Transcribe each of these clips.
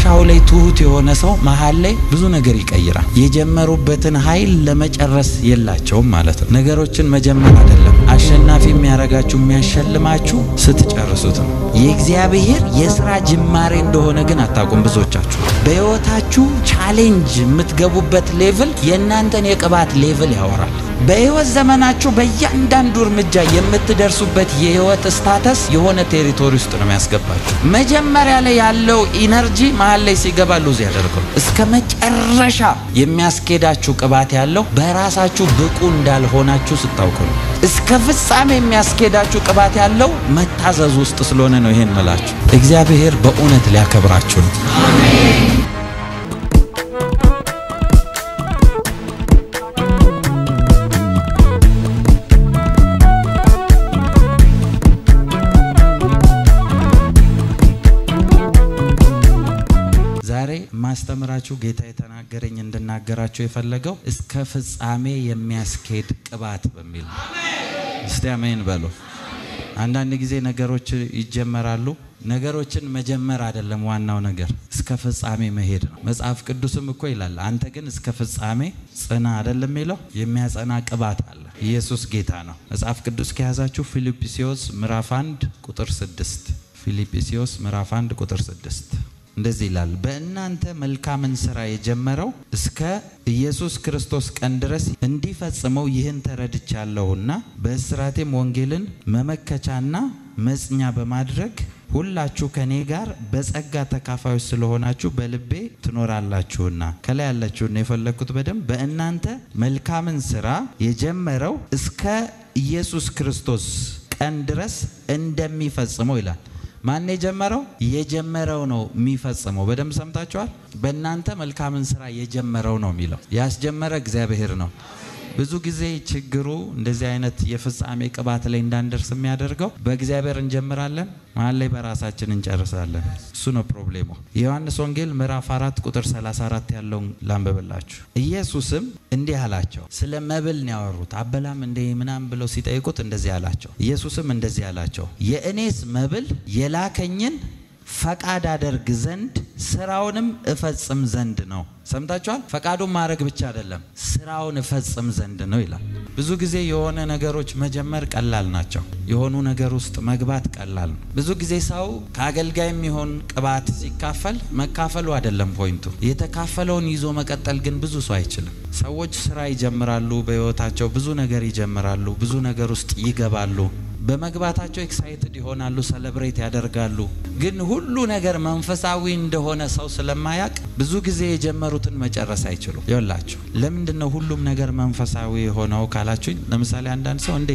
መጨረሻው ላይ ትሁት የሆነ ሰው መሃል ላይ ብዙ ነገር ይቀይራል። የጀመሩበትን ኃይል ለመጨረስ የላቸውም ማለት ነው። ነገሮችን መጀመር አይደለም አሸናፊ የሚያረጋችሁ የሚያሸልማችሁ ስትጨርሱት ነው። የእግዚአብሔር የሥራ ጅማሬ እንደሆነ ግን አታውቁም ብዙዎቻችሁ። በህይወታችሁ ቻሌንጅ የምትገቡበት ሌቭል የእናንተን የቅባት ሌቭል ያወራል። በህይወት ዘመናችሁ በእያንዳንዱ እርምጃ የምትደርሱበት የህይወት ስታተስ የሆነ ቴሪቶሪ ውስጥ ነው የሚያስገባችሁ። መጀመሪያ ላይ ያለው ኢነርጂ መሃል ላይ ሲገባ ሉዝ ያደርጋል። እስከ መጨረሻ የሚያስኬዳችሁ ቅባት ያለው በራሳችሁ ብቁ እንዳልሆናችሁ ስታውቁ ነው። እስከ ፍጻሜ የሚያስኬዳችሁ ቅባት ያለው መታዘዝ ውስጥ ስለሆነ ነው። ይሄን መላችሁ እግዚአብሔር በእውነት ሊያከብራችሁ ነው። አሜን። ማስተምራችሁ ጌታ የተናገረኝ እንድናገራችሁ የፈለገው እስከ ፍጻሜ የሚያስኬድ ቅባት በሚል አሜን። እስቲ አሜን በሉ። አንዳንድ ጊዜ ነገሮች ይጀመራሉ። ነገሮችን መጀመር አይደለም ዋናው ነገር እስከ ፍጻሜ መሄድ ነው። መጽሐፍ ቅዱስም እኮ ይላል አንተ ግን እስከ ፍጻሜ ጽና አይደለም የሚለው የሚያጸና ቅባት አለ። ኢየሱስ ጌታ ነው። መጽሐፍ ቅዱስ ከያዛችሁ ፊልጵስዩስ ምዕራፍ 1 ቁጥር 6 ፊልጵስዩስ ምዕራፍ 1 ቁጥር 6 እንደዚህ ይላል በእናንተ መልካምን ሥራ የጀመረው እስከ ኢየሱስ ክርስቶስ ቀን ድረስ እንዲፈጽመው ይህን ተረድቻለሁና በእስራቴም ወንጌልን መመከቻና መጽኛ በማድረግ ሁላችሁ ከኔ ጋር በጸጋ ተካፋዮች ስለሆናችሁ በልቤ ትኖራላችሁና ከላይ ያላችሁና የፈለኩት በደም በእናንተ መልካምን ሥራ የጀመረው እስከ ኢየሱስ ክርስቶስ ቀን ድረስ እንደሚፈጽመው ይላል። ማን የጀመረው? የጀመረው ነው የሚፈጽመው። በደም ሰምታችኋል። በእናንተ መልካምን ሥራ የጀመረው ነው የሚለው ያስጀመረ እግዚአብሔር ነው። ብዙ ጊዜ ችግሩ እንደዚህ አይነት የፍጻሜ ቅባት ላይ እንዳንደርስ የሚያደርገው በእግዚአብሔር እንጀምራለን መሃል ላይ በራሳችን እንጨርሳለን። እሱ ነው ፕሮብሌሙ። ዮሐንስ ወንጌል ምዕራፍ 4 ቁጥር 34 ያለውን ላንብብላችሁ። ኢየሱስም እንዲህ አላቸው። ስለ መብል ነው ያወሩት። አበላም እንደ ምናምን ብለው ሲጠይቁት እንደዚህ አላቸው። ኢየሱስም እንደዚህ አላቸው የእኔስ መብል የላከኝን ፈቃድ አደርግ ዘንድ ስራውንም እፈጽም ዘንድ ነው። ሰምታችኋል። ፈቃዱን ማድረግ ብቻ አይደለም ስራውን እፈጽም ዘንድ ነው ይላል። ብዙ ጊዜ የሆነ ነገሮች መጀመር ቀላል ናቸው። የሆኑ ነገር ውስጥ መግባት ቀላል ነው። ብዙ ጊዜ ሰው ከአገልጋይ የሚሆን ቅባት ሲካፈል መካፈሉ አይደለም ፖይንቱ። የተካፈለውን ይዞ መቀጠል ግን ብዙ ሰው አይችልም። ሰዎች ስራ ይጀምራሉ፣ በህይወታቸው ብዙ ነገር ይጀምራሉ፣ ብዙ ነገር ውስጥ ይገባሉ። በመግባታቸው ኤክሳይትድ ይሆናሉ፣ ሰለብሬት ያደርጋሉ። ግን ሁሉ ነገር መንፈሳዊ እንደሆነ ሰው ስለማያቅ ብዙ ጊዜ የጀመሩትን መጨረስ አይችሉም። ይኸውላችሁ ለምንድነው ሁሉም ነገር መንፈሳዊ ሆነው ካላችሁኝ፣ ለምሳሌ አንዳንድ ሰው እንዴ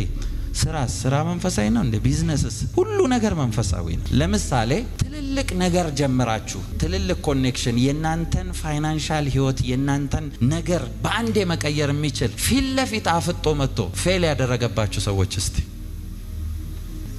ስራ መንፈሳዊ ነው እንዴ? ቢዝነስስ ሁሉ ነገር መንፈሳዊ ነው። ለምሳሌ ትልልቅ ነገር ጀምራችሁ ትልልቅ ኮኔክሽን የናንተን ፋይናንሻል ህይወት የናንተን ነገር በአንዴ መቀየር የሚችል ፊት ለፊት አፍጦ መጥቶ ፌል ያደረገባችሁ ሰዎች እስቲ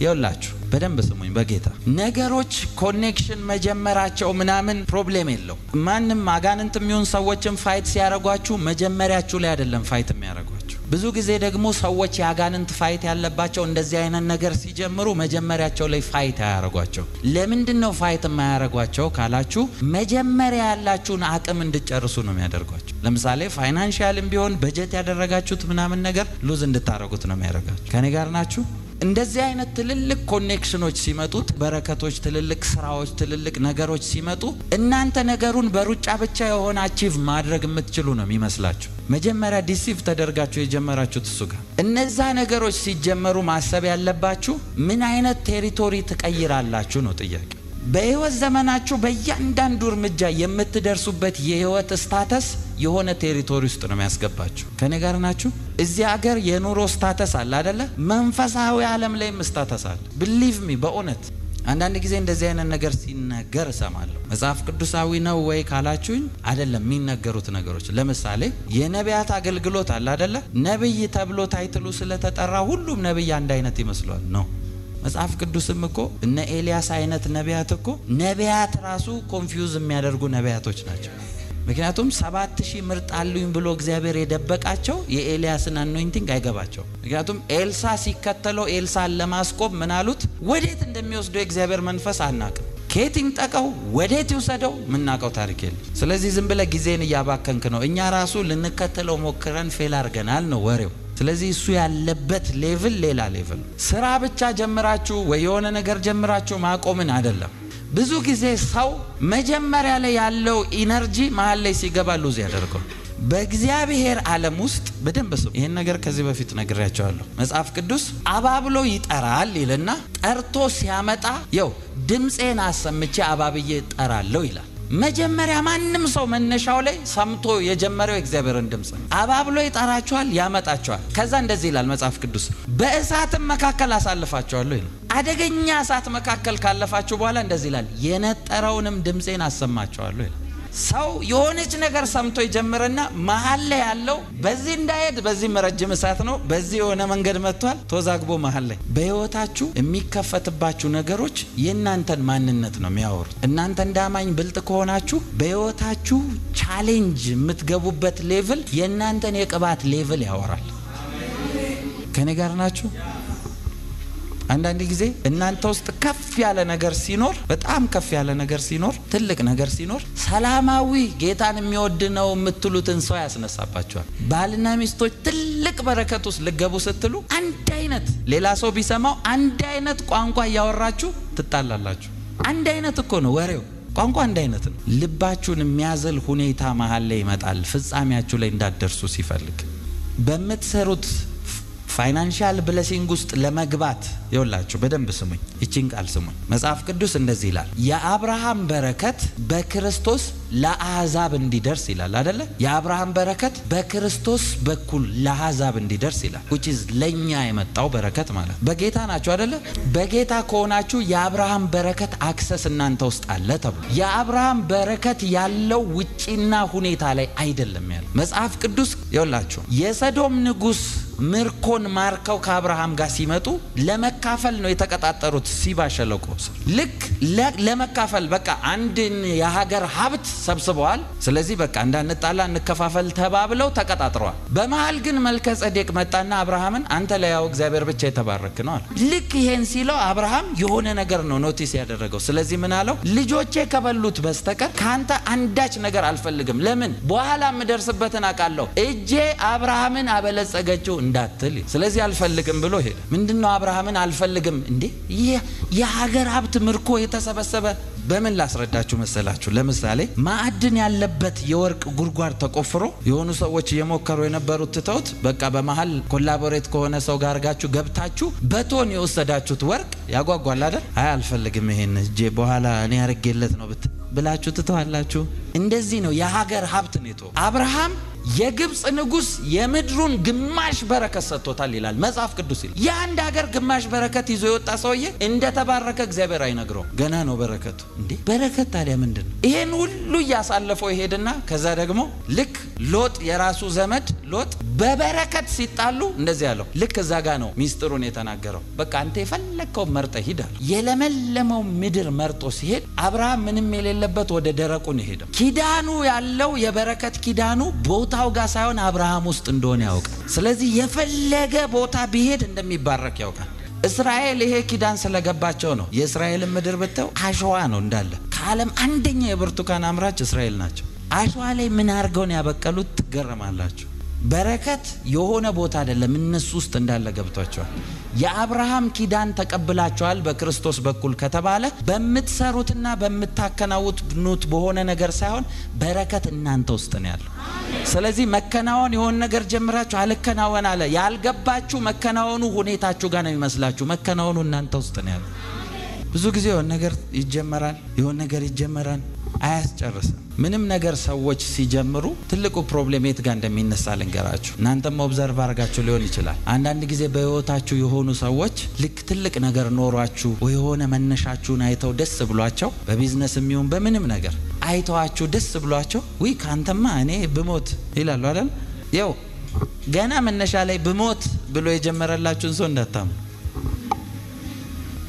ይኸውላችሁ በደንብ ስሙኝ በጌታ። ነገሮች ኮኔክሽን መጀመራቸው ምናምን ፕሮብሌም የለው። ማንም አጋንንት የሚሆን ሰዎችን ፋይት ሲያረጓችሁ መጀመሪያችሁ ላይ አይደለም ፋይት የሚያረጓችሁ። ብዙ ጊዜ ደግሞ ሰዎች ያጋንንት ፋይት ያለባቸው እንደዚህ አይነት ነገር ሲጀምሩ መጀመሪያቸው ላይ ፋይት ያያረጓቸው። ለምንድነው ፋይት የማያረጓቸው ካላችሁ መጀመሪያ ያላችሁን አቅም እንድጨርሱ ነው የሚያደርጓቸው። ለምሳሌ ፋይናንሻልም ቢሆን በጀት ያደረጋችሁት ምናምን ነገር ሉዝ እንድታረጉት ነው የሚያደርጋችሁ። ከኔ ጋር ናችሁ? እንደዚህ አይነት ትልልቅ ኮኔክሽኖች ሲመጡት በረከቶች ትልልቅ ስራዎች ትልልቅ ነገሮች ሲመጡ እናንተ ነገሩን በሩጫ ብቻ የሆነ አቺቭ ማድረግ የምትችሉ ነው የሚመስላችሁ። መጀመሪያ ዲሲቭ ተደርጋችሁ የጀመራችሁት እሱ ጋር። እነዛ ነገሮች ሲጀመሩ ማሰብ ያለባችሁ ምን አይነት ቴሪቶሪ ትቀይራላችሁ ነው ጥያቄ። በህይወት ዘመናችሁ በእያንዳንዱ እርምጃ የምትደርሱበት የህይወት ስታተስ የሆነ ቴሪቶሪ ውስጥ ነው የሚያስገባችሁ። ከኔ ጋር ናችሁ? እዚህ ሀገር የኑሮ ስታተስ አለ አይደለ? መንፈሳዊ ዓለም ላይ ስታተስ አለ። ቢሊቭ ሚ በእውነት አንዳንድ ጊዜ እንደዚህ አይነት ነገር ሲነገር እሰማለሁ። መጽሐፍ ቅዱሳዊ ነው ወይ ካላችሁኝ አይደለም የሚነገሩት ነገሮች። ለምሳሌ የነቢያት አገልግሎት አለ አይደለ? ነብይ ተብሎ ታይትሉ ስለተጠራ ሁሉም ነብይ አንድ አይነት ይመስላል ነው። መጽሐፍ ቅዱስም እኮ እነ ኤልያስ አይነት ነቢያት እኮ ነቢያት ራሱ ኮንፊውዝ የሚያደርጉ ነቢያቶች ናቸው። ምክንያቱም 7000 ምርጥ አሉኝ ብሎ እግዚአብሔር የደበቃቸው የኤልያስን አኖይንቲንግ አይገባቸው። ምክንያቱም ኤልሳ ሲከተለው ኤልሳን ለማስቆም ምን አሉት? ወዴት እንደሚወስደው እግዚአብሔር መንፈስ አናቅም። ከየት ይምጠቀው ወዴት ይውሰደው ምናቀው ታሪክ የለም። ስለዚህ ዝም ብለ ጊዜን ያባከንክ ነው። እኛ ራሱ ልንከተለው ሞክረን ፌል አድርገናል ነው ወሬው። ስለዚህ እሱ ያለበት ሌቭል ሌላ ሌቭል። ስራ ብቻ ጀምራችሁ ወይ የሆነ ነገር ጀምራችሁ ማቆምን አይደለም። ብዙ ጊዜ ሰው መጀመሪያ ላይ ያለው ኢነርጂ መሃል ላይ ሲገባ ሉዝ ያደርገው። በእግዚአብሔር ዓለም ውስጥ በደንብ ሰው ይሄን ነገር ከዚህ በፊት ነግሬያቸዋለሁ። መጽሐፍ ቅዱስ አባብሎ ይጠራል ይልና ጠርቶ ሲያመጣ ይው ድምጼን አሰምቼ አባብዬ ጠራለሁ ይላል። መጀመሪያ ማንንም ሰው መነሻው ላይ ሰምቶ የጀመረው እግዚአብሔርን ድምጽ አባብሎ ይጠራቸዋል፣ ያመጣቸዋል። ከዛ እንደዚህ ይላል መጽሐፍ ቅዱስ በእሳትም መካከል አሳልፋቸዋለሁ ይላል። አደገኛ እሳት መካከል ካለፋችሁ በኋላ እንደዚህ ይላል የነጠረውንም ድምጼን አሰማቸዋለሁ ይላል። ሰው የሆነች ነገር ሰምቶ ይጀምርና መሃል ላይ ያለው በዚህ እንዳይሄድ በዚህ መረጅም እሳት ነው፣ በዚህ የሆነ መንገድ መጥቷል፣ ተዛግቦ መሃል ላይ በህይወታችሁ የሚከፈትባችሁ ነገሮች የእናንተን ማንነት ነው የሚያወሩት። እናንተ እንዳማኝ ብልጥ ከሆናችሁ በህይወታችሁ ቻሌንጅ የምትገቡበት ሌቭል የእናንተን የቅባት ሌቭል ያወራል። ከኔ ጋር ናችሁ? አንዳንድ ጊዜ እናንተ ውስጥ ከፍ ያለ ነገር ሲኖር፣ በጣም ከፍ ያለ ነገር ሲኖር፣ ትልቅ ነገር ሲኖር ሰላማዊ ጌታን የሚወድ ነው የምትሉትን ሰው ያስነሳባችኋል። ባልና ሚስቶች ትልቅ በረከት ውስጥ ልገቡ ስትሉ አንድ አይነት ሌላ ሰው ቢሰማው አንድ አይነት ቋንቋ ያወራችሁ ትጣላላችሁ። አንድ አይነት እኮ ነው ወሬው፣ ቋንቋ አንድ አይነት ነው። ልባችሁን የሚያዘል ሁኔታ መሃል ላይ ይመጣል። ፍጻሜያችሁ ላይ እንዳትደርሱ ሲፈልግ በምትሰሩት ፋይናንሻል ብሌሲንግ ውስጥ ለመግባት ይወላችሁ በደንብ ስሙኝ፣ እቺን ቃል ስሙኝ። መጽሐፍ ቅዱስ እንደዚህ ይላል የአብርሃም በረከት በክርስቶስ ለአሕዛብ እንዲደርስ ይላል አይደለ? የአብርሃም በረከት በክርስቶስ በኩል ለአሕዛብ እንዲደርስ ይላል። which is ለኛ የመጣው በረከት ማለት በጌታ ናችሁ አይደለ? በጌታ ከሆናችሁ የአብርሃም በረከት አክሰስ እናንተ ውስጥ አለ ተብሎ የአብርሃም በረከት ያለው ውጪና ሁኔታ ላይ አይደለም ያለው መጽሐፍ ቅዱስ። ይወላችሁ የሰዶም ንጉስ ምርኮን ማርከው ከአብርሃም ጋር ሲመጡ ለመካፈል ነው የተቀጣጠሩት። ሲባ ሸለቆ ልክ ለመካፈል በቃ አንድን የሀገር ሀብት ሰብስበዋል። ስለዚህ በቃ እንዳንጣላ እንከፋፈል ተባብለው ተቀጣጥረዋል። በመሃል ግን መልከጼዴቅ መጣና አብርሃምን አንተ ለያው እግዚአብሔር ብቻ የተባረክ ነው አለ። ልክ ይሄን ሲለው አብርሃም የሆነ ነገር ነው ኖቲስ ያደረገው። ስለዚህ ምን አለው? ልጆቼ ከበሉት በስተቀር ካንተ አንዳች ነገር አልፈልግም። ለምን? በኋላ ምደርስበትን አቃለሁ። እጄ አብርሃምን አበለጸገችው እንዳትል። ስለዚህ አልፈልግም ብሎ ሄደ። ምንድነው አብርሃምን አልፈልግም እንዴ? የሀገር ሀብት ምርኮ የተሰበሰበ በምን ላስረዳችሁ መሰላችሁ? ለምሳሌ ማዕድን ያለበት የወርቅ ጉድጓድ ተቆፍሮ የሆኑ ሰዎች የሞከሩ የነበሩት ትተውት በቃ በመሃል ኮላቦሬት ከሆነ ሰው ጋር አርጋችሁ ገብታችሁ በቶን የወሰዳችሁት ወርቅ ያጓጓል አይደል? አይ አልፈልግም ይሄን እጄ በኋላ እኔ አርጌለት ነው ብላችሁ ትተዋላችሁ። እንደዚህ ነው የሀገር ሀብት ነው። አብርሃም የግብጽ ንጉስ የምድሩን ግማሽ በረከት ሰጥቶታል ይላል መጽሐፍ ቅዱስ ይላል። የአንድ ሀገር ግማሽ በረከት ይዞ የወጣ ሰውዬ እንደተባረከ እግዚአብሔር አይነግረው። ገና ነው በረከቱ። እንዴ በረከት ታዲያ ምንድነው? ይሄን ሁሉ ያሳለፈው ይሄድና ከዛ ደግሞ ልክ ሎጥ የራሱ ዘመድ ሎጥ በበረከት ሲጣሉ እንደዚህ ያለው ልክ እዛ ጋ ነው ሚስጥሩን የተናገረው። በቃ አንተ የፈለከው መርጠ ሂድ አለ። የለመለመው ምድር መርጦ ሲሄድ አብርሃም ምንም የሌለበት ወደ ደረቁ ነው ሄደው። ኪዳኑ ያለው የበረከት ኪዳኑ ቦታው ጋር ሳይሆን አብርሃም ውስጥ እንደሆነ ያውቃል። ስለዚህ የፈለገ ቦታ ቢሄድ እንደሚባረክ ያውቃል። እስራኤል ይሄ ኪዳን ስለገባቸው ነው። የእስራኤል ምድር ብተው አሸዋ ነው እንዳለ። ከዓለም አንደኛ የብርቱካን አምራች እስራኤል ናቸው። አሸዋ ላይ ምን አርገው ነው ያበቀሉት? ትገረማላችሁ። በረከት የሆነ ቦታ አይደለም፣ እነሱ ውስጥ እንዳለ ገብቷቸዋል። የአብርሃም ኪዳን ተቀብላቸዋል በክርስቶስ በኩል ከተባለ በምትሰሩትና በምታከናውኑት በሆነ ነገር ሳይሆን በረከት እናንተ ውስጥ ነው ያለው። ስለዚህ መከናወን የሆነ ነገር ጀምራችሁ አልከናወን አለ ያልገባችሁ መከናወኑ ሁኔታችሁ ጋር ነው የሚመስላችሁ። መከናወኑ እናንተ ውስጥ ነው ያለው። ብዙ ጊዜ የሆነ ነገር ይጀመራል አያስጨርስም። ምንም ነገር ሰዎች ሲጀምሩ ትልቁ ፕሮብሌም የት ጋር እንደሚነሳ ልንገራችሁ። እናንተም ኦብዘርቭ አድርጋችሁ ሊሆን ይችላል። አንዳንድ ጊዜ በህይወታችሁ የሆኑ ሰዎች ልክ ትልቅ ነገር ኖሯችሁ ወይ የሆነ መነሻችሁን አይተው ደስ ብሏቸው በቢዝነስ የሚሆን በምንም ነገር አይተዋችሁ ደስ ብሏቸው ወይ ካንተማ እኔ ብሞት ይላሉ አይደል? ያው ገና መነሻ ላይ ብሞት ብሎ የጀመረላችሁን ሰው እንዳታሙ።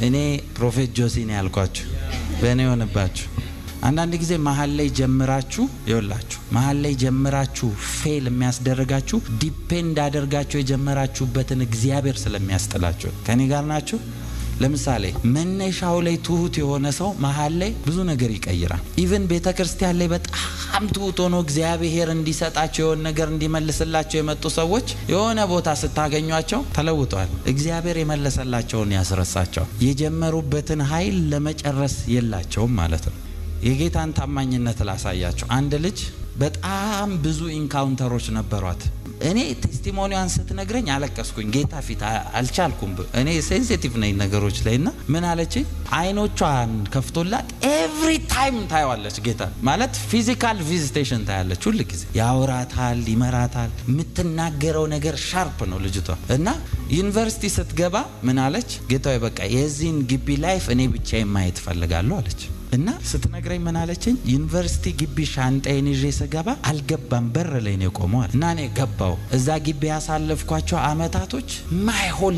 እኔ ፕሮፌት ጆሲ ነው ያልኳችሁ በእኔ ሆነባችሁ። አንዳንድ ጊዜ መሃል ላይ ጀምራችሁ ይወላችሁ መሃል ላይ ጀምራችሁ ፌል የሚያስደርጋችሁ ዲፔንድ አድርጋችሁ የጀመራችሁበትን እግዚአብሔር ስለሚያስጥላችሁ። ከኔ ጋር ናችሁ? ለምሳሌ መነሻው ላይ ትሁት የሆነ ሰው መሃል ላይ ብዙ ነገር ይቀይራል። ኢቭን ቤተክርስቲያን ላይ በጣም ትሁት ሆኖ እግዚአብሔር እንዲሰጣቸው የሆነ ነገር እንዲመልስላቸው የመጡ ሰዎች የሆነ ቦታ ስታገኟቸው ተለውጠዋል። እግዚአብሔር የመለሰላቸውን ያስረሳቸው የጀመሩበትን ኃይል ለመጨረስ የላቸውም ማለት ነው። የጌታን ታማኝነት ላሳያችሁ። አንድ ልጅ በጣም ብዙ ኢንካውንተሮች ነበሯት። እኔ ቴስቲሞኒዋን ስትነግረኝ አለቀስኩኝ። ጌታ ፊት አልቻልኩም። እኔ ሴንሲቲቭ ነኝ ነገሮች ላይና ምን አለች? አይኖቿን ከፍቶላት ኤቭሪ ታይም ታያዋለች። ጌታ ማለት ፊዚካል ቪዚቴሽን ታያለች። ሁሉ ጊዜ ያወራታል፣ ይመራታል። የምትናገረው ነገር ሻርፕ ነው ልጅቷ። እና ዩኒቨርሲቲ ስትገባ ምን አለች? ጌታዬ በቃ የዚህን ግቢ ላይፍ እኔ ብቻዬን ማየት ፈልጋለሁ አለች። እና ስትነግረኝ ምን አለችኝ? ዩኒቨርሲቲ ግቢ ሻንጣዬን ይዤ ስገባ አልገባም፣ በር ላይ ነው የቆመው አለ። እና እኔ ገባው። እዛ ግቢ ያሳለፍኳቸው አመታቶች ማይ ሆል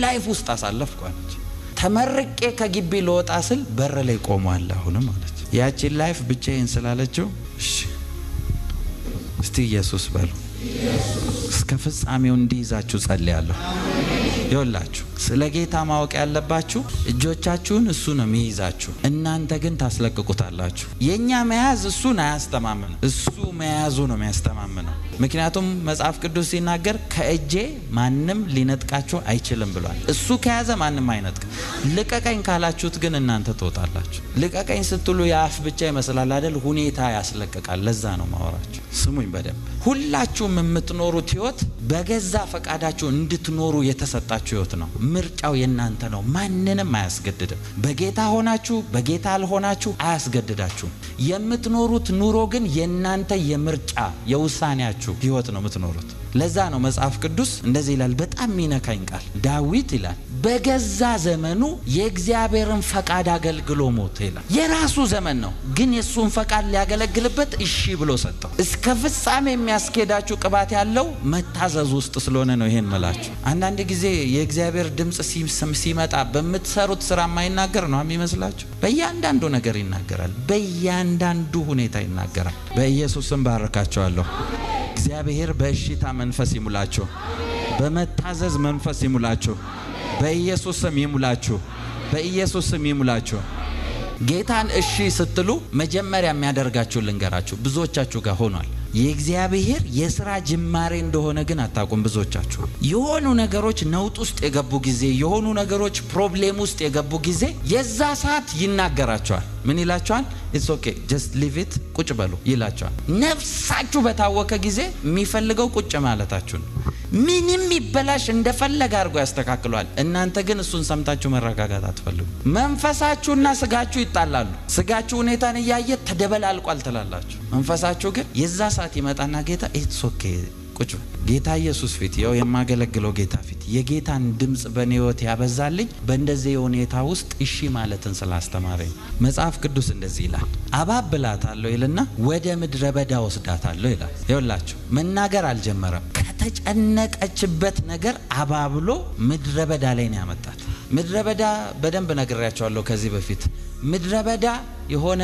ላይፍ ውስጥ አሳለፍኳለች። ተመርቄ ከግቢ ልወጣ ስል በር ላይ ቆሟል አሁንም አለች። ያቺን ላይፍ ብቻዬን ስላለችው እሺ እስቲ ኢየሱስ በሉ። እስከ ፍጻሜው እንዲይዛችሁ ጸልያለሁ። ይወላችሁ ስለ ጌታ ማወቅ ያለባችሁ እጆቻችሁን እሱ ነው የሚይዛችሁ፣ እናንተ ግን ታስለቅቁታላችሁ። የኛ መያዝ እሱን አያስተማምነው፣ እሱ መያዙ ነው የሚያስተማምነው። ምክንያቱም መጽሐፍ ቅዱስ ሲናገር ከእጄ ማንም ሊነጥቃችሁ አይችልም ብሏል። እሱ ከያዘ ማንም አይነጥቅ። ልቀቀኝ ካላችሁት ግን እናንተ ትወጣላችሁ። ልቀቀኝ ስትሉ የአፍ ብቻ ይመስላል አይደል? ሁኔታ ያስለቅቃል። ለዛ ነው ማወራችሁ። ስሙኝ በደንብ። ሁላችሁም የምትኖሩት ህይወት በገዛ ፈቃዳችሁ እንድትኖሩ የተሰጣችሁ ህይወት ነው። ምርጫው የናንተ ነው። ማንንም አያስገድድም። በጌታ ሆናችሁ በጌታ አልሆናችሁ አያስገድዳችሁም። የምትኖሩት ኑሮ ግን የናንተ የምርጫ የውሳኔያችሁ ህይወት ነው የምትኖሩት። ለዛ ነው መጽሐፍ ቅዱስ እንደዚህ ይላል። በጣም ሚነካኝ ቃል ዳዊት ይላል በገዛ ዘመኑ የእግዚአብሔርን ፈቃድ አገልግሎ ሞተ ይላል። የራሱ ዘመን ነው ግን የሱን ፈቃድ ሊያገለግልበት እሺ ብሎ ሰጠው። እስከ ፍጻሜ የሚያስኬዳችሁ ቅባት ያለው መታዘዝ ውስጥ ስለሆነ ነው ይሄን መላችሁ። አንዳንድ ጊዜ የእግዚአብሔር ድምጽ ሲመጣ በምትሰሩት ስራ የማይናገር ነው የሚመስላችሁ። በእያንዳንዱ ነገር ይናገራል። በእያንዳንዱ ሁኔታ ይናገራል። በኢየሱስ ስም ባረካችኋለሁ። እግዚአብሔር በእሺታ መንፈስ ይሙላችሁ፣ በመታዘዝ መንፈስ ይሙላችሁ። በኢየሱስ ስም ይሙላችሁ፣ በኢየሱስ ስም ይሙላችሁ። ጌታን እሺ ስትሉ መጀመሪያ የሚያደርጋችሁ ልንገራችሁ። ብዙዎቻችሁ ጋር ሆኗል። የእግዚአብሔር የሥራ ጅማሬ እንደሆነ ግን አታውቁም። ብዙዎቻችሁ የሆኑ ነገሮች ነውጥ ውስጥ የገቡ ጊዜ፣ የሆኑ ነገሮች ፕሮብሌም ውስጥ የገቡ ጊዜ የዛ ሰዓት ይናገራቸዋል። ምን ይላቸዋል? ኢትስ ኦኬ ጀስት ሊቭ ኢት፣ ቁጭ በሉ ይላቸዋል። ነፍሳችሁ በታወከ ጊዜ የሚፈልገው ቁጭ ማለታችሁ ነው። ምንም ይበላሽ እንደፈለገ አድርጎ ያስተካክሏል። እናንተ ግን እሱን ሰምታችሁ መረጋጋት አትፈልጉ። መንፈሳችሁና ስጋችሁ ይጣላሉ። ስጋችሁ ሁኔታን እያየ ተደበላልቋል ትላላችሁ። መንፈሳችሁ ግን የዛ ሰዓት ይመጣና ጌታ ኢትስ ኦኬ ቁጭ ጌታ ኢየሱስ ፊት ያው የማገለግለው ጌታ ፊት የጌታን ድምጽ በኔዎት ያበዛልኝ በእንደዚህ ሁኔታ ውስጥ እሺ ማለትን ስላስተማረኝ። መጽሐፍ ቅዱስ እንደዚህ ይላል፣ አባብላታለሁ ይልና ወደ ምድረ በዳ ወስዳታለሁ ይላል። ይኸውላችሁ መናገር አልጀመረም። ከተጨነቀችበት ነገር አባብሎ ምድረ በዳ ላይ ነው ያመጣት። ምድረ በዳ በደንብ ነግሬያቸዋለሁ ከዚህ በፊት። ምድረ በዳ የሆነ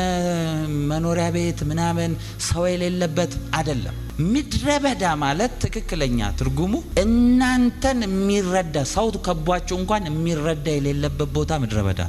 መኖሪያ ቤት ምናምን ሰው የሌለበት አይደለም። ምድረ በዳ ማለት ትክክለኛ ትርጉሙ እናንተን የሚረዳ ሰው ከቧችሁ እንኳን የሚረዳ የሌለበት ቦታ ምድረ በዳ።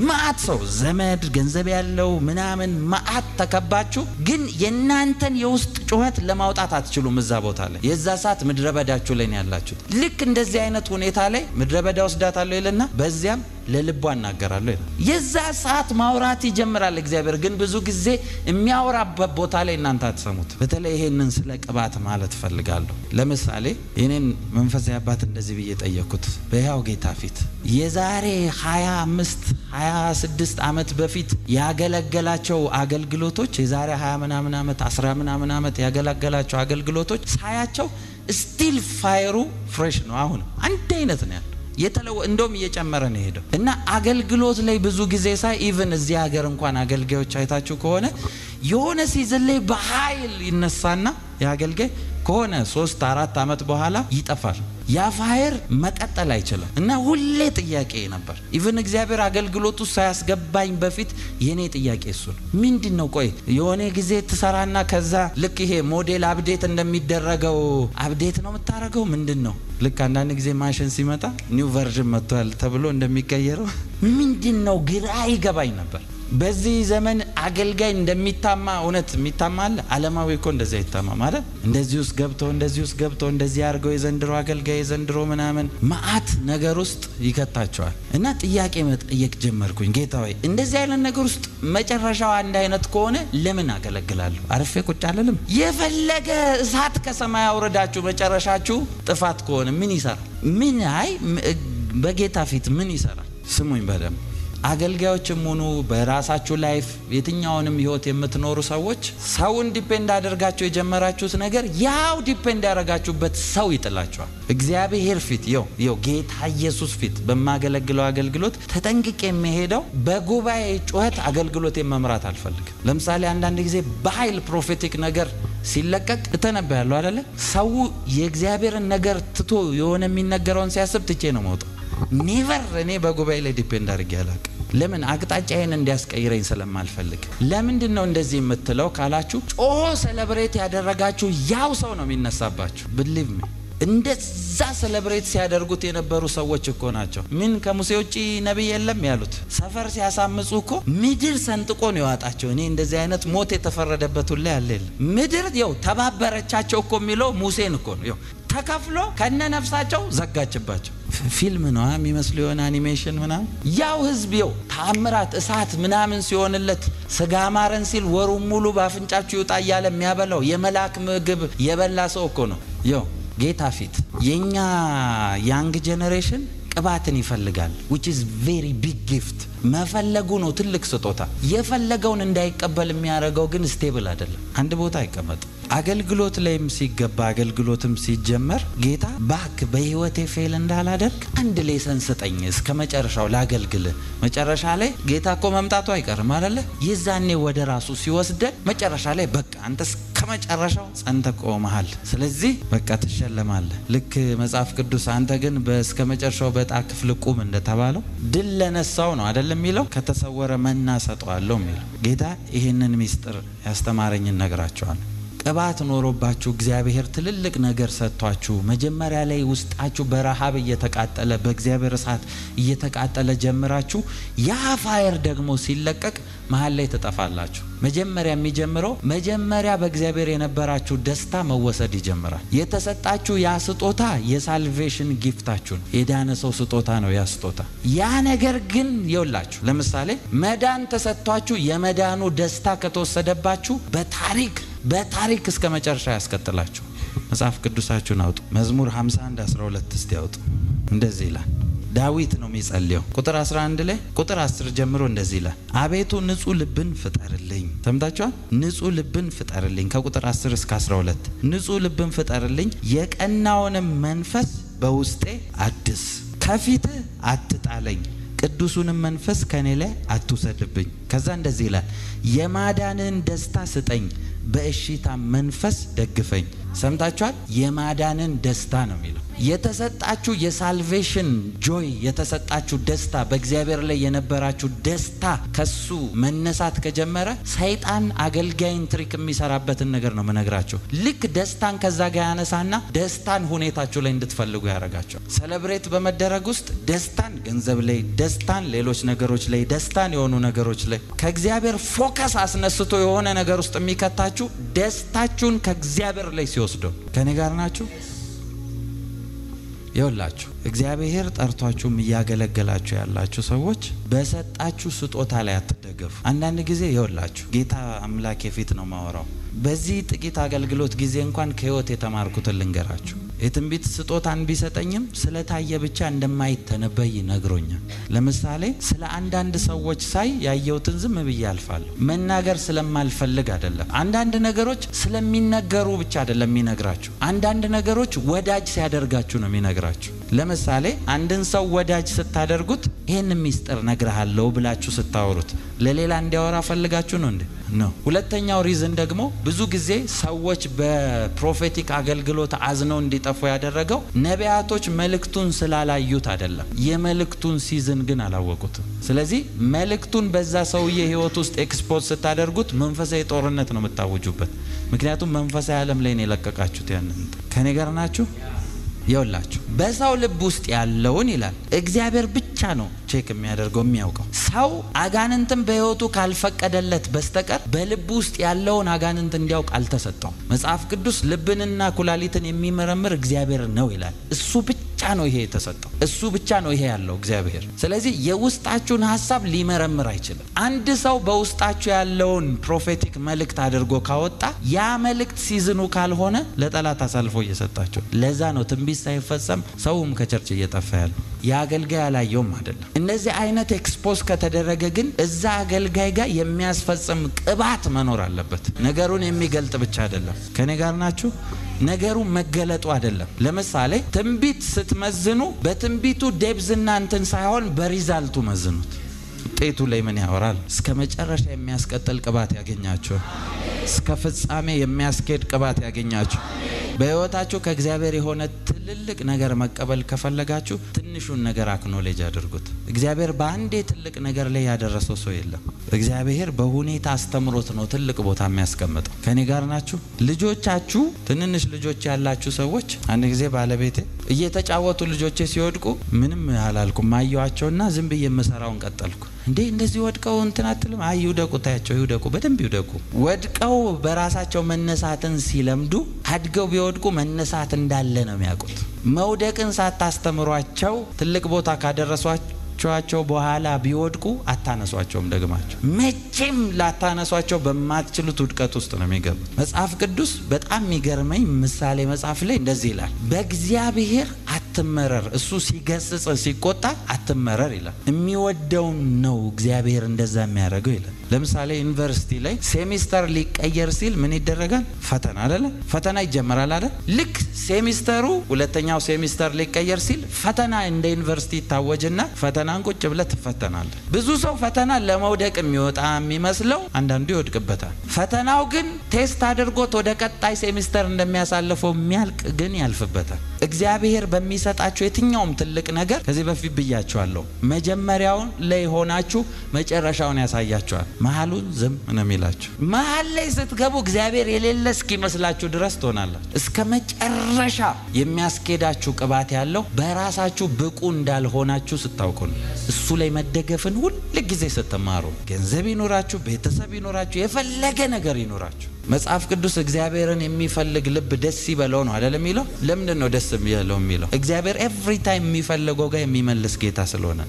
ማአት ሰው ዘመድ ገንዘብ ያለው ምናምን ማአት ተከባችሁ ግን የናንተን የውስጥ ጩኸት ለማውጣት አትችሉም። እዛ ቦታ ላይ የዛ ሰዓት ምድረ በዳችሁ ላይ ነው ያላችሁት። ልክ እንደዚህ አይነት ሁኔታ ላይ ምድረ በዳ ወስዳታለሁ ይልና በዚያም ለልቧ እናገራለሁ ይላል። የዛ ሰዓት ማውራት ይጀምራል እግዚአብሔር። ግን ብዙ ጊዜ የሚያወራበት ቦታ ላይ እናንተ አትሰሙት። በተለይ ይሄንን ስለ ቅባት ማለት ፈልጋለሁ። ለምሳሌ የኔን መንፈሳዊ አባት እንደዚህ ብዬ ጠየቅኩት በያው ጌታ ፊት የዛሬ 26 ዓመት በፊት ያገለገላቸው አገልግሎቶች የዛሬ 20 ምናምን ዓመት 10 ምናምን ዓመት ያገለገላቸው አገልግሎቶች ሳያቸው ስቲል ፋየሩ ፍሬሽ ነው። አሁን አንድ አይነት ነው ያለው። እንደውም እየጨመረ ነው ሄደው እና አገልግሎት ላይ ብዙ ጊዜ ሳይ ኢቭን እዚህ ሀገር እንኳን አገልጋዮች አይታችሁ ከሆነ የሆነ ሲዝን ላይ በኃይል ይነሳና ያገልጋይ ከሆነ 3-4 ዓመት በኋላ ይጠፋል። ያ ፋየር መቀጠል አይችልም። እና ሁሌ ጥያቄ ነበር። ኢቭን እግዚአብሔር አገልግሎቱ ሳያስገባኝ በፊት የኔ ጥያቄ እሱ ነው። ምንድነው ቆይ የሆነ ጊዜ ትሰራና ከዛ ልክ ይሄ ሞዴል አፕዴት እንደሚደረገው አፕዴት ነው የምታረገው ምንድነው? ልክ አንዳንድ ጊዜ ማሽን ሲመጣ ኒው ቨርዥን መጥቷል ተብሎ እንደሚቀየረው ምንድነው ግራ ይገባኝ ነበር። በዚህ ዘመን አገልጋይ እንደሚታማ እውነት የሚታማ አለ? ዓለማዊ እኮ እንደዚህ ይታማ ማለት እንደዚህ ውስጥ ገብቶ እንደዚህ አድርገው የዘንድሮ አገልጋይ የዘንድሮ ምናምን ማአት ነገር ውስጥ ይከታቸዋል። እና ጥያቄ መጠየቅ ጀመርኩኝ። ጌታ ሆይ እንደዚህ አይነት ነገር ውስጥ መጨረሻው አንድ አይነት ከሆነ ለምን አገለግላለሁ? አርፌ ቁጭ አልልም? የፈለገ እሳት ከሰማይ አውርዳችሁ መጨረሻችሁ ጥፋት ከሆነ ምን ይሰራል? ምን በጌታ ፊት ምን ይሰራል? ስሙኝ በደንብ አገልጋዮችም ሆኑ በራሳችሁ ላይፍ የትኛውንም ህይወት የምትኖሩ ሰዎች ሰውን ዲፔንድ አድርጋችሁ የጀመራችሁት ነገር ያው ዲፔንድ ያደርጋችሁበት ሰው ይጥላችኋል። እግዚአብሔር ፊት ይው ጌታ ኢየሱስ ፊት በማገለግለው አገልግሎት ተጠንቅቄ የሚሄደው በጉባኤ ጩኸት አገልግሎት መምራት አልፈልግም። ለምሳሌ አንዳንድ ጊዜ በኃይል ፕሮፌቲክ ነገር ሲለቀቅ እተነበያለሁ አይደለ? ሰው የእግዚአብሔርን ነገር ትቶ የሆነ የሚነገረውን ሲያስብ ትቼ ነው የምወጣው። ኔቨር እኔ በጉባኤ ላይ ዲፔንድ አድርጌ አላውቅም። ለምን? አቅጣጫዬን እንዲያስቀይረኝ ስለማልፈልግ። ለምንድን ነው እንደዚህ የምትለው ካላችሁ ጮሆ ሴሌብሬት ያደረጋችሁ ያው ሰው ነው የሚነሳባችሁ። believe me እንደዛ ሴሌብሬት ሲያደርጉት የነበሩ ሰዎች እኮ ናቸው ምን ከሙሴ ውጪ ነብይ የለም ያሉት። ሰፈር ሲያሳምጹ እኮ ምድር ሰንጥቆ ነው ያወጣቸው። እኔ እንደዚህ አይነት ሞት የተፈረደበት ሁሉ ያለ ምድር ያው ተባበረቻቸው እኮ የሚለው ሙሴን እኮ ነው። ያው ተከፍሎ ከነ ነፍሳቸው ዘጋችባቸው። ፊልም ነው የሚመስለው የሆነ አኒሜሽን ምናምን። ያው ህዝብ ያው ታምራት እሳት ምናምን ሲሆንለት ስጋ ማረን ሲል ወሩ ሙሉ ባፍንጫችሁ ይውጣ ያለ የሚያበላው የመላክ ምግብ የበላ ሰው እኮ ነው። ያው ጌታ ፊት የኛ ያንግ ጄነሬሽን ቅባትን ይፈልጋል which is very big gift። መፈለጉ ነው ትልቅ ስጦታ። የፈለገውን እንዳይቀበል የሚያደርገው ግን ስቴብል አይደለም፣ አንድ ቦታ አይቀመጥ። አገልግሎት ላይም ሲገባ አገልግሎትም ሲጀመር ጌታ ባክ በህይወቴ ፌል እንዳላደርግ አንድ ሌሰን ስጠኝ እስከ መጨረሻው ላገልግል። መጨረሻ ላይ ጌታ እኮ መምጣቱ አይቀርም አይደለ? የዛኔ ወደ ራሱ ሲወስደን መጨረሻ ላይ በቃ አንተስ ከመጨረሻው ጸንተ ቆመሃል፣ ስለዚህ በቃ ትሸለማለህ። ልክ መጽሐፍ ቅዱስ አንተ ግን እስከ መጨረሻው በጣ ክፍል ቁም እንደተባለው ድል ለነሳው ነው አይደለም የሚለው? ከተሰወረ መና ሰጠዋለሁ የሚለው ጌታ ይሄንን ሚስጥር ያስተማረኝን ነግራቸዋል። ቅባት ኖሮባችሁ እግዚአብሔር ትልልቅ ነገር ሰጥቷችሁ መጀመሪያ ላይ ውስጣችሁ በረሃብ እየተቃጠለ በእግዚአብሔር እሳት እየተቃጠለ ጀምራችሁ ያ ፋየር ደግሞ ሲለቀቅ መሃል ላይ ተጠፋላችሁ። መጀመሪያ የሚጀምረው መጀመሪያ በእግዚአብሔር የነበራችሁ ደስታ መወሰድ ይጀምራል። የተሰጣችሁ ያ ስጦታ የሳልቬሽን ጊፍታችሁ የዳነ ሰው ስጦታ ነው ያ ስጦታ። ያ ነገር ግን ይውላችሁ ለምሳሌ መዳን ተሰጥቷችሁ የመዳኑ ደስታ ከተወሰደባችሁ በታሪክ እስከ መጨረሻ ያስከተላችሁ። መጽሐፍ ቅዱሳችሁን አውጡ። መዝሙር 51:12 እስቲ አውጡ። እንደዚህ ይላል። ዳዊት ነው የሚጸልየው። ቁጥር 11 ላይ ቁጥር 10 ጀምሮ እንደዚህ ይላል። አቤቱ ንጹህ ልብን ፍጠርልኝ። ሰምታችኋል? ንጹህ ልብን ፍጠርልኝ። ከቁጥር 10 እስከ 12 ንጹህ ልብን ፍጠርልኝ፣ የቀናውንም መንፈስ በውስጤ አድስ። ከፊትህ አትጣለኝ፣ ቅዱሱንም መንፈስ ከኔ ላይ አትውሰድብኝ። ከዛ እንደዚህ ይላል። የማዳንን ደስታ ስጠኝ፣ በእሺታ መንፈስ ደግፈኝ። ሰምታችኋል? የማዳንን ደስታ ነው የሚለው። የተሰጣችሁ የሳልቬሽን ጆይ የተሰጣችሁ ደስታ በእግዚአብሔር ላይ የነበራችሁ ደስታ ከሱ መነሳት ከጀመረ ሰይጣን አገልጋይን ትሪክ የሚሰራበትን ነገር ነው መነግራችሁ። ልክ ደስታን ከዛ ጋር ያነሳና ደስታን ሁኔታችሁ ላይ እንድትፈልጉ ያደርጋችሁ። ሴሌብሬት በመደረግ ውስጥ ደስታን ገንዘብ ላይ፣ ደስታን ሌሎች ነገሮች ላይ፣ ደስታን የሆኑ ነገሮች ላይ ከእግዚአብሔር ፎከስ አስነስቶ የሆነ ነገር ውስጥ የሚከታችሁ ደስታችሁን ከእግዚአብሔር ላይ ሲወስዱ። ከኔ ጋር ናችሁ? ይውላችሁ እግዚአብሔር ጠርቷችሁም እያገለገላችሁ ያላችሁ ሰዎች በሰጣችሁ ስጦታ ላይ አትደገፉ። አንዳንድ ጊዜ ይውላችሁ ጌታ አምላክ የፊት ነው ማወራው። በዚህ ጥቂት አገልግሎት ጊዜ እንኳን ከህይወት የተማርኩት ልንገራችሁ። የትንቢት ስጦታን ቢሰጠኝም ስለታየ ብቻ እንደማይተነበይ ነግሮኛል። ለምሳሌ ስለ አንዳንድ ሰዎች ሳይ ያየሁትን ዝም ብዬ አልፋለሁ። መናገር ስለማልፈልግ አይደለም። አንዳንድ ነገሮች ስለሚነገሩ ብቻ አይደለም የሚነግራችሁ። አንዳንድ ነገሮች ወዳጅ ሲያደርጋችሁ ነው የሚነግራችሁ። ለምሳሌ አንድን ሰው ወዳጅ ስታደርጉት ይሄን ሚስጥር ነግርሃለሁ ብላችሁ ስታወሩት ለሌላ እንዲያወራ ፈልጋችሁ ነው እንዴ? ነው። ሁለተኛው ሪዝን ደግሞ ብዙ ጊዜ ሰዎች በፕሮፌቲክ አገልግሎት አዝነው እንዲጠፉ ያደረገው ነቢያቶች መልእክቱን ስላላዩት አይደለም፣ የመልእክቱን ሲዝን ግን አላወቁትም። ስለዚህ መልእክቱን በዛ ሰውዬ ህይወት ውስጥ ኤክስፖዝ ስታደርጉት መንፈሳዊ ጦርነት ነው የምታውጁበት። ምክንያቱም መንፈሳዊ ዓለም ላይ ነው የለቀቃችሁት። ያንን ከኔ ጋር ናችሁ? ይውላችሁ በሰው ልብ ውስጥ ያለውን ይላል እግዚአብሔር ብቻ ነው ቼክ የሚያደርገው የሚያውቀው። ሰው አጋንንትን በህይወቱ ካልፈቀደለት በስተቀር በልብ ውስጥ ያለውን አጋንንት እንዲያውቅ አልተሰጠው። መጽሐፍ ቅዱስ ልብንና ኩላሊትን የሚመረምር እግዚአብሔር ነው ይላል። እሱ ብቻ ነው ይሄ የተሰጠው። እሱ ብቻ ነው ይሄ ያለው እግዚአብሔር። ስለዚህ የውስጣችሁን ሐሳብ ሊመረምር አይችልም። አንድ ሰው በውስጣችሁ ያለውን ፕሮፌቲክ መልእክት አድርጎ ካወጣ ያ መልእክት ሲዝኑ ካልሆነ ለጠላት አሳልፎ እየሰጣቸው። ለዛ ነው ትንቢት ሳይፈጸም ሰውም ከቸርች እየጠፋ ያለው። የአገልጋይ አላየውም አይደለም። እነዚህ አይነት ኤክስፖዝ ከተደረገ ግን እዛ አገልጋይ ጋር የሚያስፈጽም ቅባት መኖር አለበት። ነገሩን የሚገልጥ ብቻ አይደለም። ከኔ ጋር ናችሁ? ነገሩ መገለጡ አይደለም። ለምሳሌ ትንቢት ስትመዝኑ በትንቢቱ ዴብዝና እንትን ሳይሆን በሪዛልቱ መዝኑት። ውጤቱ ላይ ምን ያወራል? እስከ መጨረሻ የሚያስቀጥል ቅባት ያገኛችሁ፣ እስከ ፍጻሜ የሚያስኬድ ቅባት ያገኛችሁ። በህይወታችሁ ከእግዚአብሔር የሆነ ትልልቅ ነገር መቀበል ከፈለጋችሁ ትንሹን ነገር አክኖሌጅ አድርጉት። እግዚአብሔር በአንዴ ትልቅ ነገር ላይ ያደረሰው ሰው የለም። እግዚአብሔር በሁኔታ አስተምሮት ነው ትልቅ ቦታ የሚያስቀምጠው። ከኔ ጋር ናችሁ? ልጆቻችሁ ትንንሽ ልጆች ያላችሁ ሰዎች አንድ ጊዜ ባለቤቴ እየተጫወቱ ልጆቼ ሲወድቁ ምንም አላልኩም። አየዋቸውና ዝም ብዬ መሰራውን ቀጠልኩ። እንዴ እንደዚህ ወድቀው እንትን አትልም? አይ ይውደቁ፣ ታያቸው ይውደቁ፣ በደንብ ይውደቁ። ወድቀው በራሳቸው መነሳትን ሲለምዱ አድገው ቢወድቁ መነሳት እንዳለ ነው የሚያውቁት። መውደቅን ሳታስተምሯቸው ትልቅ ቦታ ካደረሷቸው በኋላ ቢወድቁ አታነሷቸውም ደግማቸው። መቼም ላታነሷቸው በማትችሉት ውድቀት ውስጥ ነው የሚገቡት። መጽሐፍ ቅዱስ በጣም የሚገርመኝ ምሳሌ መጽሐፍ ላይ እንደዚህ ይላል፣ በእግዚአብሔር አትመረር፣ እሱ ሲገስጽ ሲቆጣ አትመረር ይላል። የሚወደውን ነው እግዚአብሔር እንደዛ የሚያደርገው ይላል። ለምሳሌ ዩኒቨርሲቲ ላይ ሴሚስተር ሊቀየር ሲል ምን ይደረጋል? ፈተና አይደለ? ፈተና ይጀምራል አይደል? ልክ ሴሚስተሩ ሁለተኛው ሴሚስተር ሊቀየር ሲል ፈተና እንደ ዩኒቨርሲቲ ታወጅና ፈተናን ቁጭ ብለህ ትፈተናለህ። ብዙ ሰው ፈተና ለመውደቅ የሚወጣ የሚመስለው አንዳንዱ ይወድቅበታል። ፈተናው ግን ቴስት አድርጎት ወደ ቀጣይ ሴሚስተር እንደሚያሳልፈው የሚያልቅ ግን ያልፍበታል። እግዚአብሔር በሚሰጣችሁ የትኛውም ትልቅ ነገር ከዚህ በፊት ብያችኋለሁ፣ መጀመሪያውን ላይ ሆናችሁ መጨረሻውን ያሳያችኋል። መሃሉን ዝም ነው የሚላችሁ። መሃል ላይ ስትገቡ እግዚአብሔር የሌለ እስኪመስላችሁ ድረስ ትሆናላችሁ። እስከ መጨረሻ የሚያስኬዳችሁ ቅባት ያለው በራሳችሁ ብቁ እንዳልሆናችሁ ስታውቁ ነው። እሱ ላይ መደገፍን ሁሉ ጊዜ ስትማሩ፣ ገንዘብ ይኖራችሁ፣ ቤተሰብ ይኖራችሁ፣ የፈለገ ነገር ይኖራችሁ፣ መጽሐፍ ቅዱስ እግዚአብሔርን የሚፈልግ ልብ ደስ ይበለው ነው አይደል የሚለው? ለምንድን ነው ደስ ይበለው የሚለው? እግዚአብሔር ኤቭሪ ታይም የሚፈልገው ጋር የሚመልስ ጌታ ስለሆነ።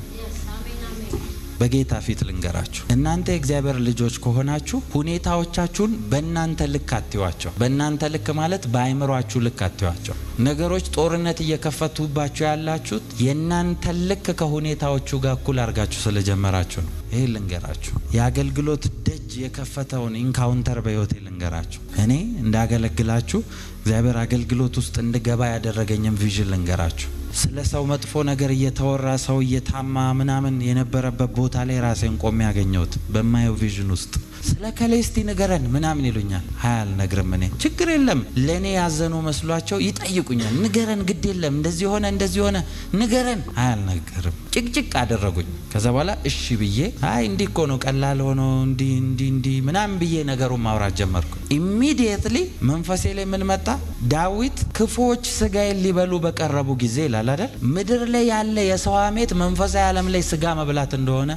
በጌታ ፊት ልንገራችሁ፣ እናንተ የእግዚአብሔር ልጆች ከሆናችሁ ሁኔታዎቻችሁን በእናንተ ልክ አትዩዋቸው። በእናንተ ልክ ማለት በአይምሯችሁ ልክ አትዩዋቸው። ነገሮች ጦርነት እየከፈቱባችሁ ያላችሁት የእናንተ ልክ ከሁኔታዎቹ ጋር እኩል አድርጋችሁ ስለጀመራችሁ ነው። ይሄ ልንገራችሁ፣ የአገልግሎት ደጅ የከፈተውን ኢንካውንተር በህይወቴ ልንገራችሁ። እኔ እንዳገለግላችሁ እግዚአብሔር አገልግሎት ውስጥ እንድገባ ያደረገኝም ቪዥን ልንገራችሁ። ስለ ሰው መጥፎ ነገር እየተወራ ሰው እየታማ ምናምን የነበረበት ቦታ ላይ ራሴን ቆሜ ያገኘሁት በማየው ቪዥን ውስጥ። ስለ ከሌስቲ ንገረን ምናምን ይሉኛል። አልነግርም። እኔ ችግር የለም ለኔ ያዘኑ መስሏቸው ይጠይቁኛል። ንገረን፣ ግድ የለም እንደዚህ ሆነ ንገረን። አልነግርም። ጭቅጭቅ አደረጉኝ። ከዛ በኋላ እሺ ብዬ አይ እንዲህ እኮ ነው ቀላል ሆኖ እንዲህ ምናምን ብዬ ነገሩን ማውራት ጀመርኩ። ኢሚዲየትሊ መንፈሴ ላይ ምን መጣ? ዳዊት ክፉዎች ስጋዬን ሊበሉ በቀረቡ ጊዜ ይላል አይደል? ምድር ላይ ያለ የሰው ሐሜት መንፈሳዊ ዓለም ላይ ስጋ መብላት እንደሆነ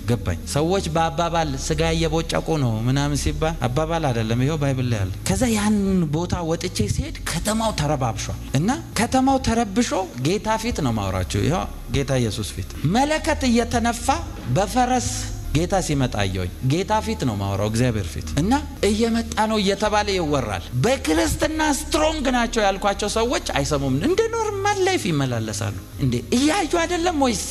ገባኝ። ሰዎች በአባባል ስጋ እየቦጨቁ ነው ምናምን ሲባል አባባል አይደለም፣ ይሄው ባይብል ላይ አለ። ከዛ ያን ቦታ ወጥቼ ሲሄድ ከተማው ተረባብሿል እና ከተማው ተረብሾ ጌታ ፊት ነው ማውራቸው። ይሄው ጌታ ኢየሱስ ፊት መለከት እየተነፋ በፈረስ ጌታ ሲመጣ አየሁኝ። ጌታ ፊት ነው ማውራው፣ እግዚአብሔር ፊት እና እየመጣ ነው እየተባለ ይወራል። በክርስትና ስትሮንግ ናቸው ያልኳቸው ሰዎች አይሰሙም። እንደ ኖርማል ላይፍ ይመላለሳሉ። እንዴ እያዩ አይደለም ወይስ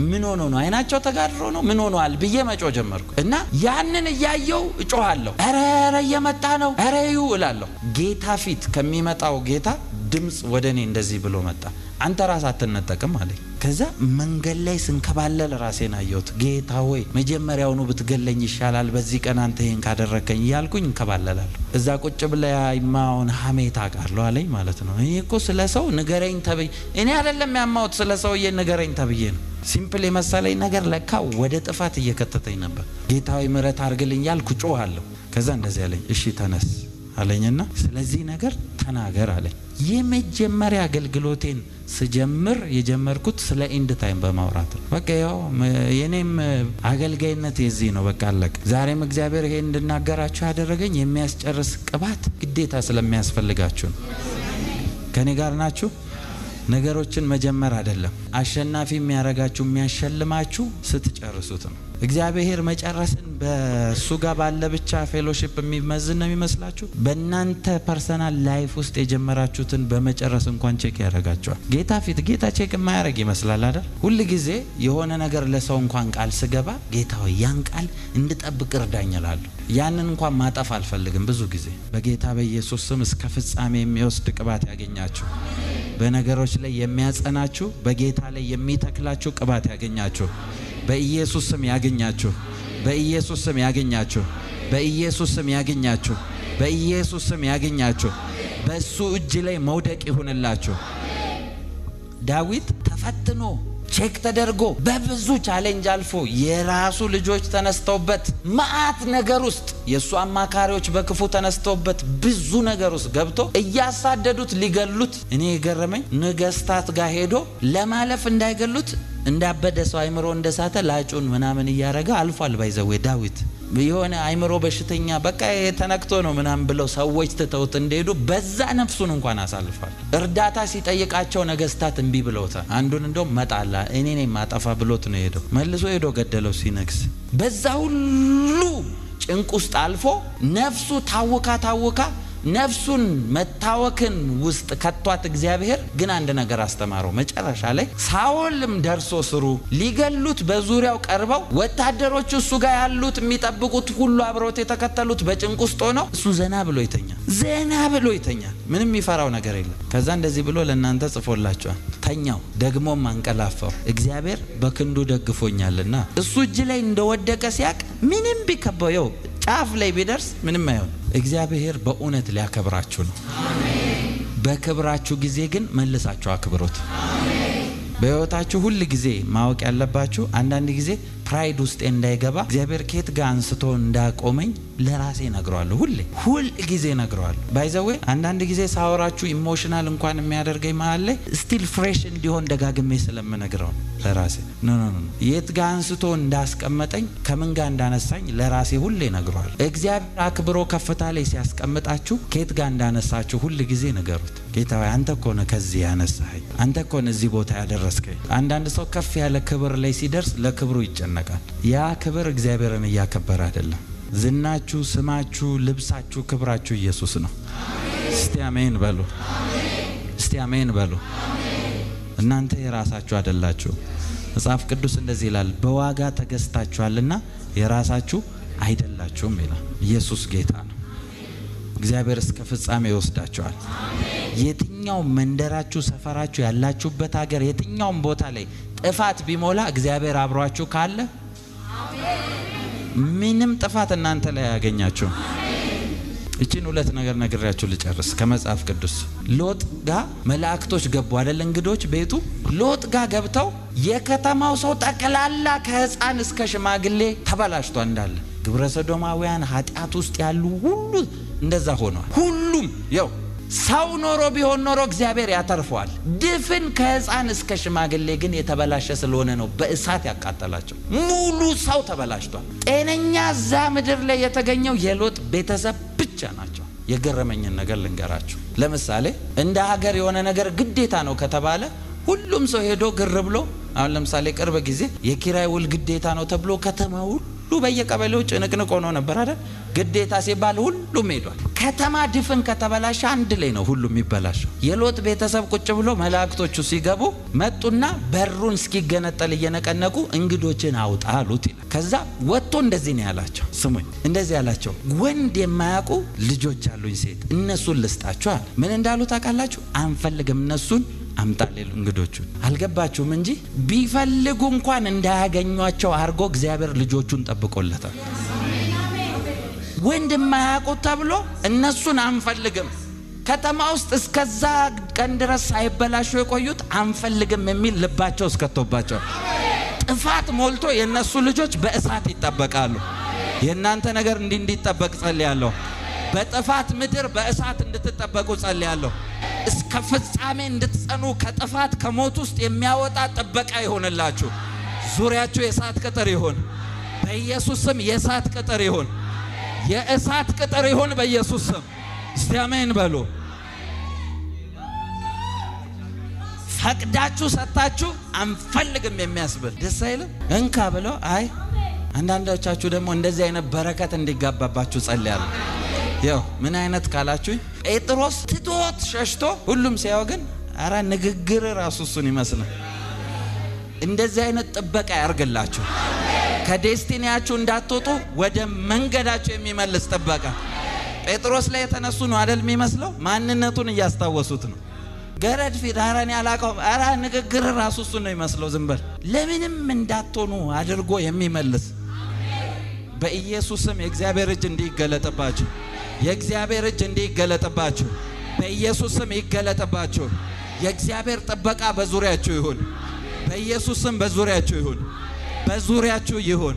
ምን ሆኖ ነው? አይናቸው ተጋድሮ ነው ምን ሆኗል ብዬ መጮ ጀመርኩ እና ያንን እያየው እጮሃለሁ። ኧረ እየመጣ ነው ኧረዩ እላለሁ። ጌታ ፊት ከሚመጣው ጌታ ድምጽ ወደኔ እንደዚህ ብሎ መጣ። አንተ ራስ አትነጠቅም አለኝ። ከዛ መንገድ ላይ ስንከባለል ራሴን አየሁት። ጌታ ሆይ መጀመሪያውኑ ብትገለኝ ይሻላል፣ በዚህ ቀን አንተ ይሄን ካደረከኝ እያልኩኝ እንከባለላለሁ። እዛ ቁጭ ብለ ያይማውን ሐሜት አቃለሁ አለኝ ማለት ነው። እኔ እኮ ስለ ሰው ንገረኝ ተብዬ እኔ አይደለም ያማውት ስለ ሰውዬ ንገረኝ ተብዬ ነው። ሲምፕል የመሰለኝ ነገር ለካ ወደ ጥፋት እየከተተኝ ነበር። ጌታ ሆይ ምሕረት አድርግልኝ ያልኩ ጮሃለሁ። ከዛ እንደዚህ አለኝ፣ እሺ ተነስ አለኝና ስለዚህ ነገር ተናገር አለኝ። የመጀመሪያ አገልግሎቴን ስጀምር የጀመርኩት ስለ ኢንድ ታይም በማውራት ነው። በቃ ያው የኔም አገልጋይነት የዚህ ነው። በቃ አለቀ። ዛሬም እግዚአብሔር ይሄን እንድናገራችሁ ያደረገኝ የሚያስጨርስ ቅባት ግዴታ ስለሚያስፈልጋችሁ ነው። ከኔ ጋር ናችሁ? ነገሮችን መጀመር አይደለም አሸናፊ የሚያረጋችሁ የሚያሸልማችሁ ስትጨርሱት ነው። እግዚአብሔር መጨረስን በሱ ጋር ባለ ብቻ ፌሎሺፕ የሚመዝን ነው የሚመስላችሁ? በእናንተ ፐርሰናል ላይፍ ውስጥ የጀመራችሁትን በመጨረስ እንኳን ቼክ ያደርጋችኋል። ጌታ ፊት ጌታ ቼክ የማያደርግ ይመስላል አይደል? ሁሉ ጊዜ የሆነ ነገር ለሰው እንኳን ቃል ስገባ ጌታ ሆይ ያን ቃል እንድጠብቅ እርዳኝ እላለሁ። ያንን እንኳን ማጠፍ አልፈልግም። ብዙ ጊዜ በጌታ በኢየሱስ ስም እስከ ፍጻሜ የሚወስድ ቅባት ያገኛችሁ፣ በነገሮች ላይ የሚያጸናችሁ፣ በጌታ ላይ የሚተክላችሁ ቅባት ያገኛችሁ። በኢየሱስ ስም ያገኛችሁ፣ በኢየሱስ ስም ያገኛችሁ፣ በኢየሱስ ስም ያገኛችሁ፣ በኢየሱስ ስም ያገኛችሁ። በሱ እጅ ላይ መውደቅ ይሁንላችሁ። ዳዊት ተፈትኖ ቼክ ተደርጎ በብዙ ቻሌንጅ አልፎ የራሱ ልጆች ተነስተውበት ማአት ነገር ውስጥ የሱ አማካሪዎች በክፉ ተነስተውበት ብዙ ነገር ውስጥ ገብቶ እያሳደዱት ሊገሉት እኔ የገረመኝ ነገስታት ጋር ሄዶ ለማለፍ እንዳይገሉት እንዳበደ ሰው አይምሮ እንደሳተ ላጩን ምናምን እያረጋ አልፏል። ባይዘው ዳዊት የሆነ አይምሮ በሽተኛ በቃ የተነክቶ ነው ምናምን ብለው ሰዎች ተተውት እንደሄዱ በዛ ነፍሱን እንኳን አሳልፏል። እርዳታ ሲጠይቃቸው ነገስታት እንቢ ብለውታል። አንዱን እንደው መጣላ እኔ ነኝ ማጠፋ ብሎት ነው ሄዶ መልሶ ሄዶ ገደለው ሲነክስ። በዛ ሁሉ ጭንቅ ውስጥ አልፎ ነፍሱ ታውካ ነፍሱን መታወክን ውስጥ ከቷት እግዚአብሔር ግን አንድ ነገር አስተማረው። መጨረሻ ላይ ሳኦልም ደርሶ ስሩ ሊገሉት በዙሪያው ቀርበው ወታደሮቹ እሱ ጋር ያሉት የሚጠብቁት ሁሉ አብሮት የተከተሉት በጭንቅ ውስጥ ሆነው እሱ ዘና ብሎ ይተኛል። ምንም የሚፈራው ነገር የለም። ከዛ እንደዚህ ብሎ ለእናንተ ጽፎላችኋል። ተኛው ደግሞም አንቀላፋው እግዚአብሔር በክንዱ ደግፎኛልና። እሱ እጅ ላይ እንደወደቀ ሲያቅ ምንም ቢከበው ጫፍ ላይ ቢደርስ ምንም አይሆን። እግዚአብሔር በእውነት ሊያከብራችሁ ነው። አሜን። በክብራችሁ ጊዜ ግን መልሳችሁ አክብሩት። አሜን። በህይወታችሁ ሁሉ ጊዜ ማወቅ ያለባችሁ አንዳንድ ጊዜ ፕራይድ ውስጥ እንዳይገባ እግዚአብሔር ከየት ጋር አንስቶ እንዳቆመኝ ለራሴ ነግረዋለሁ። ሁሉ ጊዜ ነግረዋለሁ። ባይዘዌ አንዳንድ ጊዜ ሳወራችሁ ኢሞሽናል እንኳን የሚያደርገኝ ማለት ላይ ስቲል ፍሬሽ እንዲሆን ደጋግሜ ስለምነግረው ለራሴ ኖ የት ጋር አንስቶ እንዳስቀመጠኝ ከምን ጋር እንዳነሳኝ ለራሴ ሁሌ ነግረዋለሁ። እግዚአብሔር አክብሮ ከፍታ ላይ ሲያስቀምጣችሁ ከየት ጋር እንዳነሳችሁ ሁሉ ጊዜ ንገሩት። ጌታ ሆይ አንተ እኮ ነህ ከዚህ ያነሳኸኝ፣ አንተ እኮ ነህ እዚህ ቦታ ያደረስከኝ። አንዳንድ ሰው ከፍ ያለ ክብር ላይ ሲደርስ ለክብሩ ይጨነቃል። ያ ክብር እግዚአብሔርን እያከበረ አይደለም። ዝናችሁ፣ ስማችሁ፣ ልብሳችሁ፣ ክብራችሁ ኢየሱስ ነው። እስቲ አሜን በሉ። እስቲ አሜን በሉ። እናንተ የራሳችሁ አይደላችሁ። መጽሐፍ ቅዱስ እንደዚህ ይላል፣ በዋጋ ተገዝታችኋልና የራሳችሁ አይደላችሁም ይላል። ኢየሱስ ጌታ ነው። እግዚአብሔር እስከ ፍጻሜ ይወስዳችኋል። የትኛው መንደራችሁ፣ ሰፈራችሁ፣ ያላችሁበት ሀገር የትኛውም ቦታ ላይ ጥፋት ቢሞላ እግዚአብሔር አብሯችሁ ካለ ምንም ጥፋት እናንተ ላይ ያገኛችሁ። እቺን ሁለት ነገር ነግራችሁ ልጨርስ ከመጽሐፍ ቅዱስ። ሎጥ ጋር መላእክቶች ገቡ አይደል? እንግዶች ቤቱ ሎጥ ጋር ገብተው የከተማው ሰው ጠቅላላ ከህፃን እስከ ሽማግሌ ተበላሽቷ እንዳለ ግብረ ሰዶማውያን ኃጢአት ውስጥ ያሉ ሁሉ እንደዛ ሆነዋል። ሁሉም ያው ሰው ኖሮ ቢሆን ኖሮ እግዚአብሔር ያተርፈዋል። ድፍን ከህፃን እስከ ሽማግሌ ግን የተበላሸ ስለሆነ ነው በእሳት ያቃጠላቸው። ሙሉ ሰው ተበላሽቷል። ጤነኛ እዛ ምድር ላይ የተገኘው የሎጥ ቤተሰብ ብቻ ናቸው። የገረመኝን ነገር ልንገራችሁ። ለምሳሌ እንደ ሀገር የሆነ ነገር ግዴታ ነው ከተባለ ሁሉም ሰው ሄዶ ግር ብሎ፣ አሁን ለምሳሌ ቅርብ ጊዜ የኪራይ ውል ግዴታ ነው ተብሎ ከተማው ሁሉ በየቀበሌው ጭንቅንቅ ሆኖ ነበር አይደል? ግዴታ ሲባል ሁሉም ሄዷል። ከተማ ድፍን ከተበላሸ አንድ ላይ ነው ሁሉም የሚበላሸው። የሎጥ ቤተሰብ ቁጭ ብሎ መላእክቶቹ ሲገቡ መጡና በሩን እስኪገነጠል እየነቀነቁ እንግዶችን አውጣ አሉት ይላል። ከዛ ወጥቶ እንደዚህ ነው ያላቸው። ስሙኝ፣ እንደዚህ ያላቸው ወንድ የማያውቁ ልጆች አሉኝ ሴት፣ እነሱን ልስጣችሁ አለ። ምን እንዳሉት ታውቃላችሁ? አንፈልግም እነሱን አምጣሌሉ እንግዶቹን። አልገባችሁም እንጂ ቢፈልጉ እንኳን እንዳያገኟቸው አርጎ እግዚአብሔር ልጆቹን ጠብቆለታል። ወንድማያውቁት ተብሎ እነሱን አንፈልግም። ከተማ ውስጥ እስከዛ ቀን ድረስ ሳይበላሹ የቆዩት አንፈልግም የሚል ልባቸው እስከተውባቸው ጥፋት ሞልቶ የነሱ ልጆች በእሳት ይጠበቃሉ። የእናንተ ነገር እንዲጠበቅ ጸልያለሁ። በጥፋት ምድር በእሳት እንድትጠበቁ ጸልያለሁ እስከ ፍጻሜ እንድትጸኑ ከጥፋት ከሞት ውስጥ የሚያወጣ ጥበቃ ይሆንላችሁ ዙሪያችሁ የእሳት ቅጥር ይሁን በኢየሱስ ስም የእሳት ቅጥር ይሁን የእሳት ቅጥር ይሁን በኢየሱስ ስም እስቲ አሜን በሉ ፈቅዳችሁ ሰጣችሁ አንፈልግም የሚያስብል ደስ አይልም እንካ ብለው አይ አንዳንዶቻችሁ ደግሞ እንደዚህ አይነት በረከት እንዲጋባባችሁ ጸልያለሁ ያው ምን አይነት ካላችሁ ጴጥሮስ ትቶት ሸሽቶ ሁሉም ሲያው ግን አራ ንግግር ራሱ እሱን ይመስላል እንደዚህ አይነት ጥበቃ ያርግላችሁ ከዴስቲኒያችሁ እንዳትወጡ ወደ መንገዳችሁ የሚመልስ ጥበቃ ጴጥሮስ ላይ የተነሱ ነው አይደል የሚመስለው ማንነቱን ያስታወሱት ነው ገረድ ፊዳራን ያላቀው አራ ንግግር ራሱ እሱን ነው ይመስለው ዝምበል ለምንም እንዳትሆኑ አድርጎ የሚመልስ በኢየሱስም የእግዚአብሔር እጅ እንዲገለጥባችሁ የእግዚአብሔር እጅ እንዲገለጥባችሁ በኢየሱስም ይገለጥባችሁ የእግዚአብሔር ጥበቃ በዙሪያችሁ ይሁን በኢየሱስም በዙሪያችሁ ይሁን በዙሪያችሁ ይሁን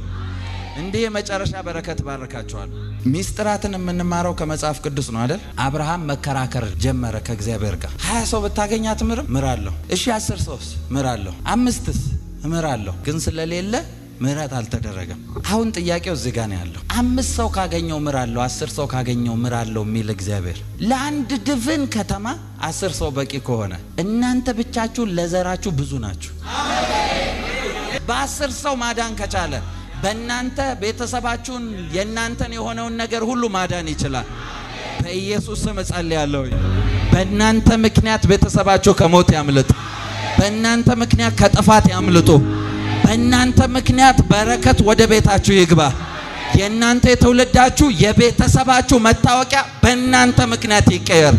እንዴ መጨረሻ በረከት ባረካችኋል ሚስጥራትን የምንማረው ከመጽሐፍ ቅዱስ ነው አይደል አብርሃም መከራከር ጀመረ ከእግዚአብሔር ጋር 20 ሰው ብታገኛት ምራለሁ እሺ 10 ሰውስ ምራለሁ 5ስ ምራለሁ ግን ስለሌለ ምራት አልተደረገም አሁን ጥያቄው እዚህ ጋር ነው ያለው 5 ሰው ካገኘው ምራለሁ 10 ሰው ካገኘው ምራለሁ ሚል እግዚአብሔር ለአንድ ድፍን ከተማ 10 ሰው በቂ ከሆነ እናንተ ብቻችሁ ለዘራችሁ ብዙ ናችሁ በ10 ሰው ማዳን ከቻለ በእናንተ ቤተሰባችሁን የእናንተን የሆነውን ነገር ሁሉ ማዳን ይችላል በኢየሱስ ስም ጸልያለሁ በእናንተ ምክንያት ቤተሰባችሁ ከሞት ያምልጥ በእናንተ ምክንያት ከጥፋት ያምልጡ በእናንተ ምክንያት በረከት ወደ ቤታችሁ ይግባ የእናንተ ትውልዳችሁ የቤተሰባችሁ መታወቂያ በእናንተ ምክንያት ይቀየር